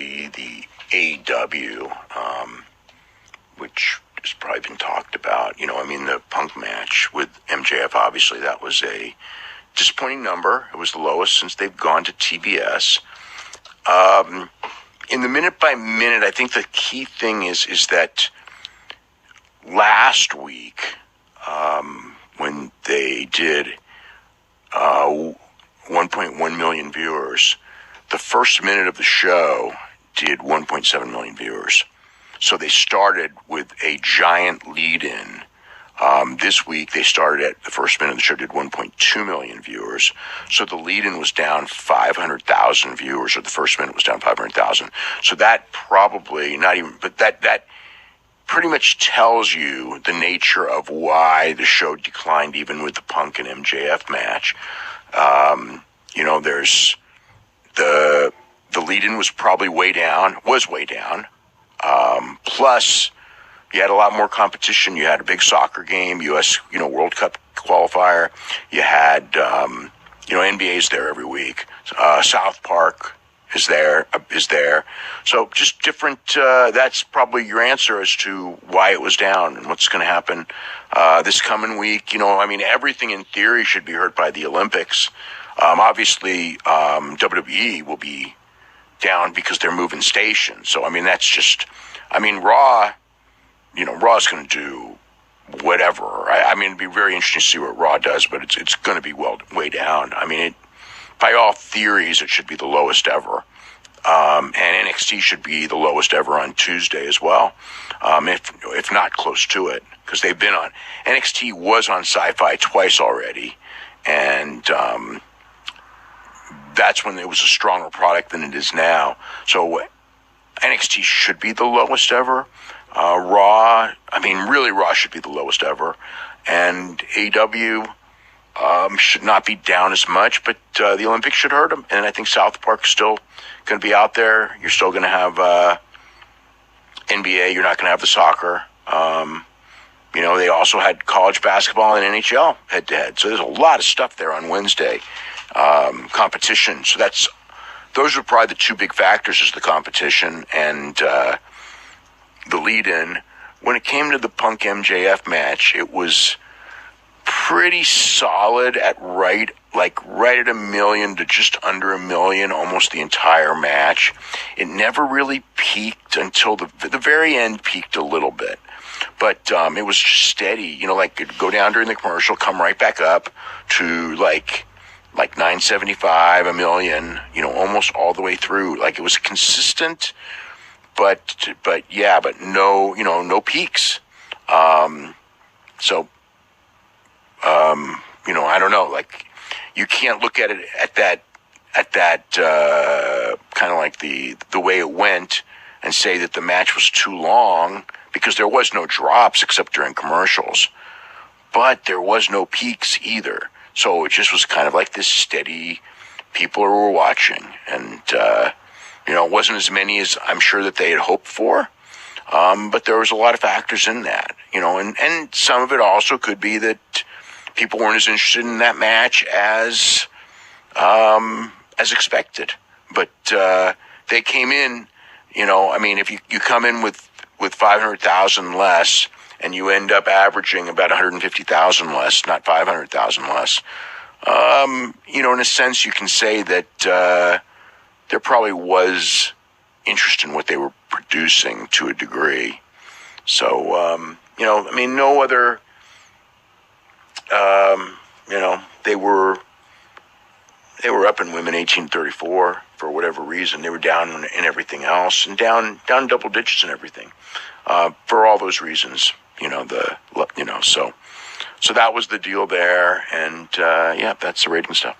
be the AEW, which has probably been talked about. The Punk match with MJF, obviously, that was a disappointing number. It was the lowest since they've gone to TBS. In the minute by minute, I think the key thing is that last week, when they did 1.1 million viewers, the first minute of the show did 1.7 million viewers. So they started with a giant lead-in. This week, they started at the first minute of the show, did 1.2 million viewers. So the lead-in was down 500,000 viewers, or the first minute was down 500,000. So that probably, that pretty much tells you the nature of why the show declined even with the Punk and MJF match. There's the lead-in was probably way down. Plus, you had a lot more competition. You had a big soccer game, U.S. World Cup qualifier. You had NBA's there every week. South Park is there. So just different. That's probably your answer as to why it was down and what's going to happen this coming week. Everything in theory should be hurt by the Olympics. Obviously, WWE will be down because they're moving stations. So, that's just, Raw, Raw's going to do whatever. It'd be very interesting to see what Raw does, but it's going to be way down. By all theories, it should be the lowest ever. And NXT should be the lowest ever on Tuesday as well, if not close to it, because they've been on. NXT was on Sci-Fi twice already, and that's when it was a stronger product than it is now. So NXT should be the lowest ever. Raw, really Raw should be the lowest ever. And AEW should not be down as much, but the Olympics should hurt them. And I think South Park's still going to be out there. You're still going to have NBA. You're not going to have the soccer. They also had college basketball and NHL head-to-head. So there's a lot of stuff there on Wednesday. Competition. So those are probably the two big factors, is the competition and the lead-in. When it came to the Punk MJF match, it was pretty solid at right at 1 million to just under 1 million, almost the entire match. It never really peaked until the very end. Peaked a little bit, but it was just steady. It'd go down during the commercial, come right back up to like 975, 1 million, almost all the way through. It was consistent, but no peaks. I don't know. You can't look at it at that kind of like the way it went and say that the match was too long, because there was no drops except during commercials, but there was no peaks either. So it just was kind of like this steady people who were watching. And, it wasn't as many as I'm sure that they had hoped for. But there was a lot of factors in that, and some of it also could be that people weren't as interested in that match as expected. But they came in, if you come in with 500,000 less, and you end up averaging about 150,000 less, not 500,000 less. In a sense, you can say that there probably was interest in what they were producing to a degree. So, no other, they were up in women 1834 for whatever reason. They were down in everything else, and down double digits in everything, for all those reasons. So that was the deal there, and that's the rating stuff.